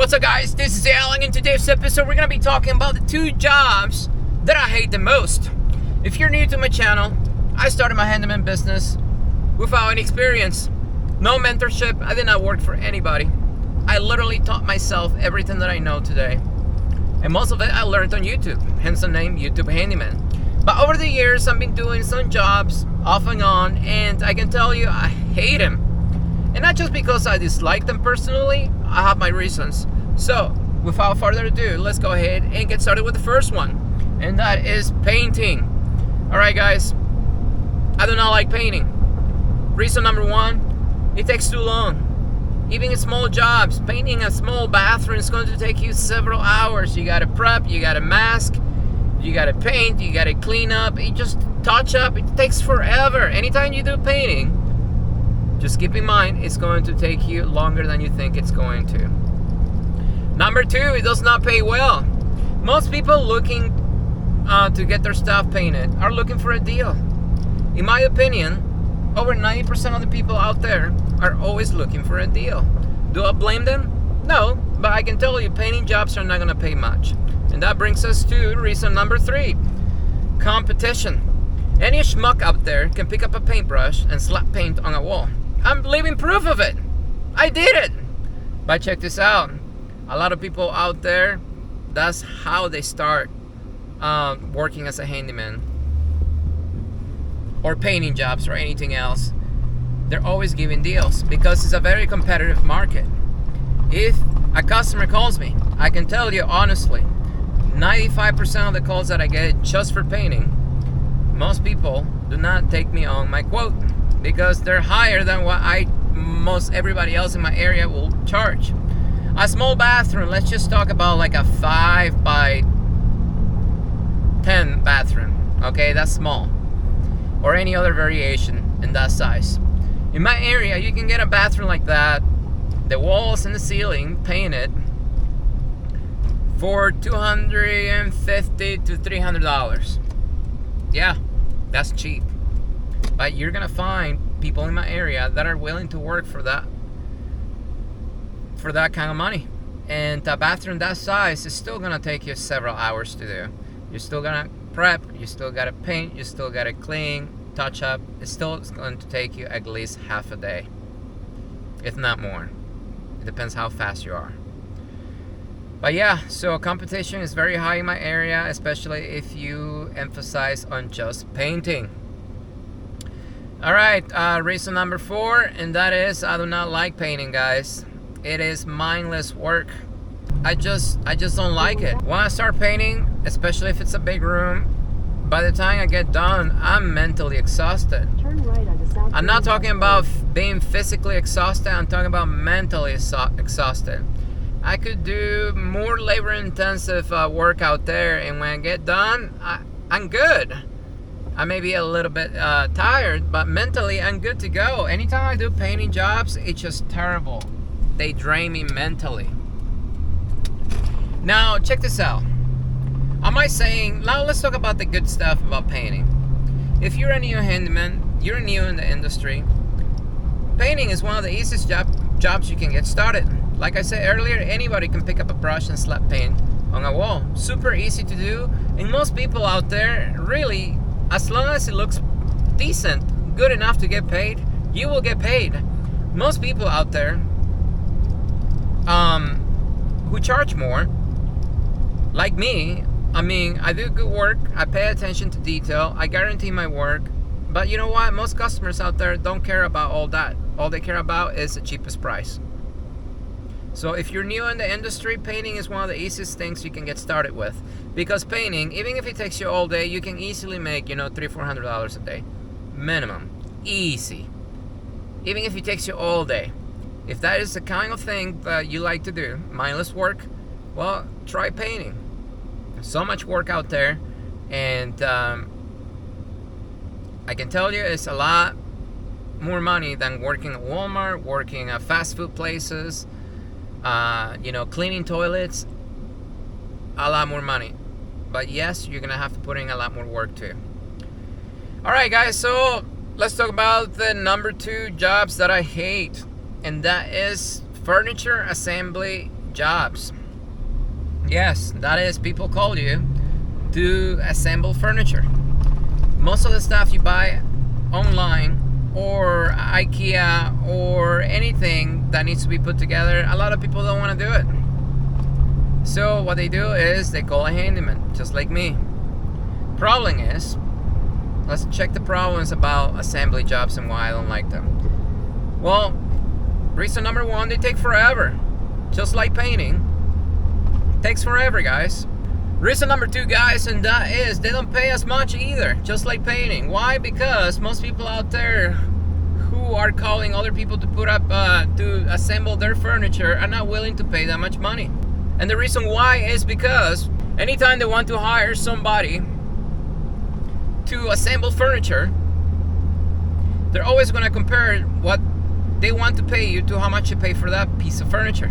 What's up, guys? This is Alan. In today's episode, we're going to be talking about the 2 jobs that I hate the most. If you're new to my channel, I started my handyman business without any experience. No mentorship. I did not work for anybody. I literally taught myself everything that I know today. And most of it I learned on YouTube, hence the name YouTube Handyman. But over the years, I've been doing some jobs off and on, and I can tell you I hate them. And not just because I dislike them personally, I have my reasons. So, without further ado, let's go ahead and get started with the first one. And that is painting. Alright guys, I do not like painting. Reason number 1, it takes too long. Even in small jobs, painting a small bathroom is going to take you several hours. You gotta prep, you gotta mask, you gotta paint, you gotta clean up, you just touch up, it takes forever. Anytime you do painting, just keep in mind, it's going to take you longer than you think it's going to. Number 2, it does not pay well. Most people looking to get their stuff painted are looking for a deal. In my opinion, over 90% of the people out there are always looking for a deal. Do I blame them? No, but I can tell you painting jobs are not going to pay much. And that brings us to reason number 3, competition. Any schmuck out there can pick up a paintbrush and slap paint on a wall. I'm living proof of it. I did it. But check this out. A lot of people out there, that's how they start working as a handyman or painting jobs or anything else. They're always giving deals because it's a very competitive market. If a customer calls me, I can tell you honestly, 95% of the calls that I get just for painting, most people do not take me on my quote because they're higher than what most everybody else in my area will charge. A small bathroom, let's just talk about like a 5 by 10 bathroom. Okay, that's small. Or any other variation in that size. In my area, you can get a bathroom like that, the walls and the ceiling painted, for $250 to $300. Yeah, that's cheap. But you're gonna find people in my area that are willing to work for that kind of money. And a bathroom that size is still gonna take you several hours to do. You're still gonna prep, you still gotta paint, you still gotta clean, touch up. It's still going to take you at least half a day, if not more. It depends how fast you are. But yeah, so competition is very high in my area, especially if you emphasize on just painting. Alright, reason number 4, and that is I do not like painting, guys. It is mindless work. I just don't like it. When I start painting, especially if it's a big room, by the time I get done, I'm mentally exhausted. Turn right onto South I'm not talking about being physically exhausted, I'm talking about mentally exhausted. I could do more labor-intensive work out there, and when I get done, I'm good. I may be a little bit tired, but mentally I'm good to go. Anytime I do painting jobs, it's just terrible. They drain me mentally. Now, check this out. Am I saying, now let's talk about the good stuff about painting. If you're a new handyman, you're new in the industry, painting is one of the easiest jobs you can get started. Like I said earlier, anybody can pick up a brush and slap paint on a wall. Super easy to do, and most people out there, really, as long as it looks decent, good enough to get paid, you will get paid. Most people out there who charge more, like me, I mean, I do good work, I pay attention to detail, I guarantee my work, but you know what? Most customers out there don't care about all that. All they care about is the cheapest price. So if you're new in the industry, painting is one of the easiest things you can get started with. Because painting, even if it takes you all day, you can easily make, $300-400 a day. Minimum. Easy. Even if it takes you all day. If that is the kind of thing that you like to do, mindless work, well, try painting. So much work out there, and I can tell you it's a lot more money than working at Walmart, working at fast food places, cleaning toilets. A lot more money. But yes, you're gonna have to put in a lot more work too. Alright guys, so let's talk about the number 2 jobs that I hate, and that is furniture assembly jobs. Yes, that is, people call you to assemble furniture. Most of the stuff you buy online or IKEA or anything that needs to be put together, a lot of people don't want to do it. So what they do is they call a handyman, just like me. Problem is, let's check the problems about assembly jobs and why I don't like them. Well, reason number one, they take forever. Just like painting. Takes forever, guys. Reason number two, guys, and that is they don't pay as much either, just like painting. Why? Because most people out there who are calling other people to put up, to assemble their furniture are not willing to pay that much money. And the reason why is because anytime they want to hire somebody to assemble furniture, they're always going to compare what they want to pay you to how much you pay for that piece of furniture.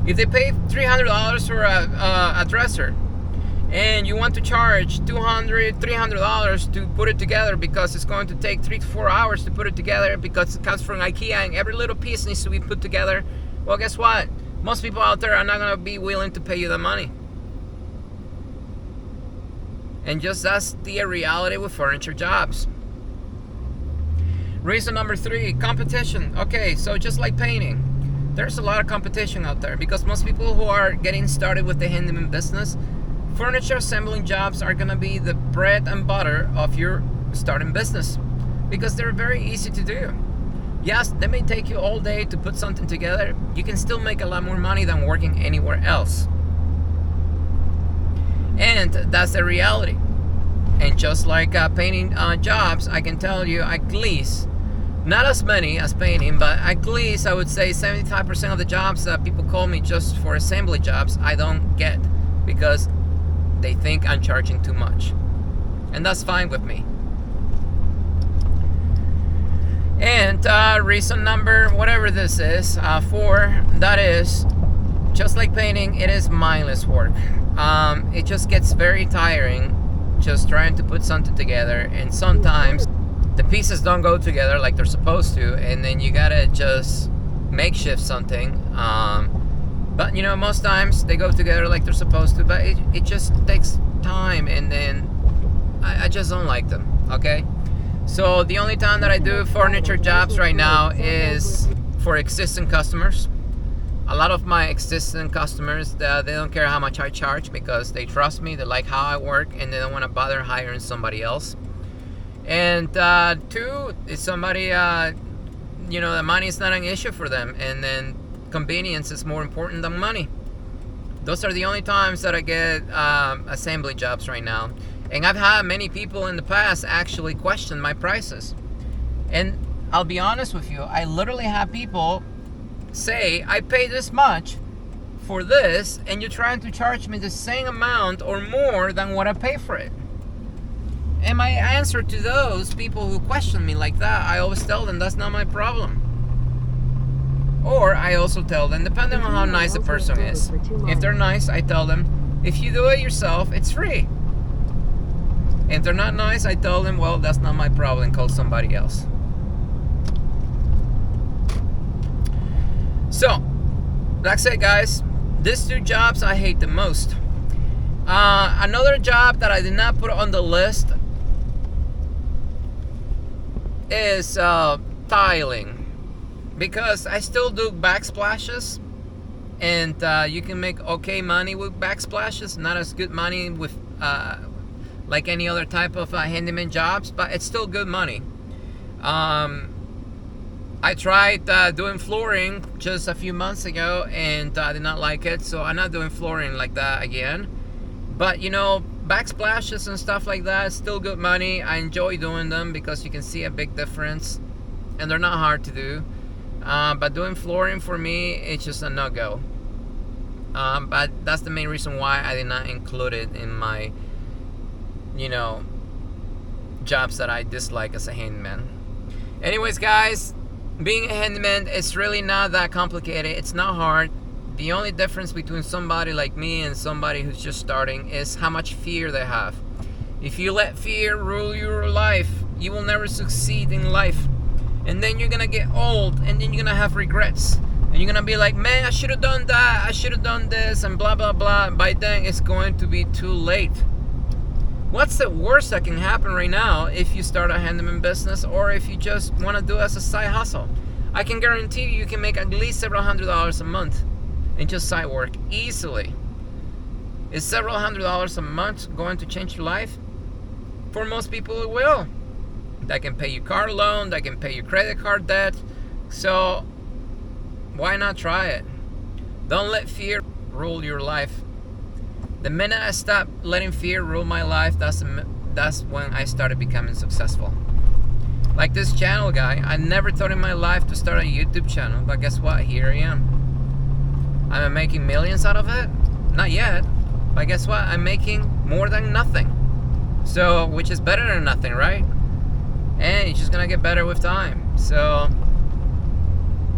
If they pay $300 for a dresser, and you want to charge $200, $300 to put it together because it's going to take 3 to 4 hours to put it together because it comes from IKEA and every little piece needs to be put together, well, guess what? Most people out there are not going to be willing to pay you the money. And just that's the reality with furniture jobs. Reason number three, competition. Okay, so just like painting, there's a lot of competition out there because most people who are getting started with the handyman business, furniture assembling jobs are going to be the bread and butter of your starting business because they're very easy to do. Yes, they may take you all day to put something together. You can still make a lot more money than working anywhere else. And that's the reality. And just like painting jobs, I can tell you at least, not as many as painting, but at least I would say 75% of the jobs that people call me just for assembly jobs, I don't get because they think I'm charging too much. And that's fine with me. And reason number, whatever this is, 4, that is, just like painting, it is mindless work. It just gets very tiring just trying to put something together, and sometimes the pieces don't go together like they're supposed to, and then you gotta just makeshift something. But you know, most times they go together like they're supposed to, but it just takes time, and then I just don't like them, okay? So the only time that I do furniture jobs right now is for existing customers. A lot of my existing customers, they don't care how much I charge because they trust me, they like how I work, and they don't want to bother hiring somebody else. And 2, is somebody, the money is not an issue for them, and then convenience is more important than money. Those are the only times that I get assembly jobs right now. And I've had many people in the past actually question my prices. And I'll be honest with you, I literally have people say, I pay this much for this, and you're trying to charge me the same amount or more than what I pay for it. And my answer to those people who question me like that, I always tell them that's not my problem. Or I also tell them, depending on how nice a person is. If they're nice, I tell them, if you do it yourself, it's free. If they're not nice, I tell them, well, that's not my problem, call somebody else. So, that's it, guys. These 2 jobs I hate the most. Another job that I did not put on the list is tiling, because I still do backsplashes, and you can make okay money with backsplashes. Not as good money with like any other type of handyman jobs, but it's still good money. I tried doing flooring just a few months ago, and I did not like it, so I'm not doing flooring like that again. But you know, backsplashes and stuff like that is still good money. I enjoy doing them because you can see a big difference, and they're not hard to do. But doing flooring for me, it's just a no-go. But that's the main reason why I did not include it in my, jobs that I dislike as a handyman. Anyways, guys, being a handyman, it's really not that complicated. It's not hard. The only difference between somebody like me and somebody who's just starting is how much fear they have. If you let fear rule your life, you will never succeed in life. And then you're gonna get old, and then you're gonna have regrets And you're gonna be like, man, I should have done that, I should have done this, and blah blah blah. By then it's going to be too late. What's the worst that can happen right now if you start a handyman business, or if you just want to do it as a side hustle? I can guarantee you can make at least several $100s a month in just side work easily. Is several $100s a month going to change your life? For most people it will. That can pay your car loan, that can pay your credit card debt. So why not try it? Don't let fear rule your life. The minute I stopped letting fear rule my life, that's when I started becoming successful. Like this channel guy, I never thought in my life to start a YouTube channel, but guess what? Here I am. Am I making millions out of it? Not yet, but guess what? I'm making more than nothing. So, which is better than nothing, right? And it's just gonna get better with time. So,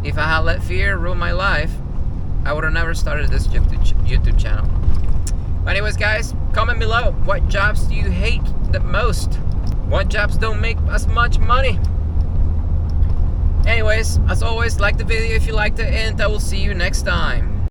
if I had let fear rule my life, I would have never started this YouTube channel. But anyways, guys, comment below. What jobs do you hate the most? What jobs don't make as much money? Anyways, as always, like the video if you liked it, and I will see you next time.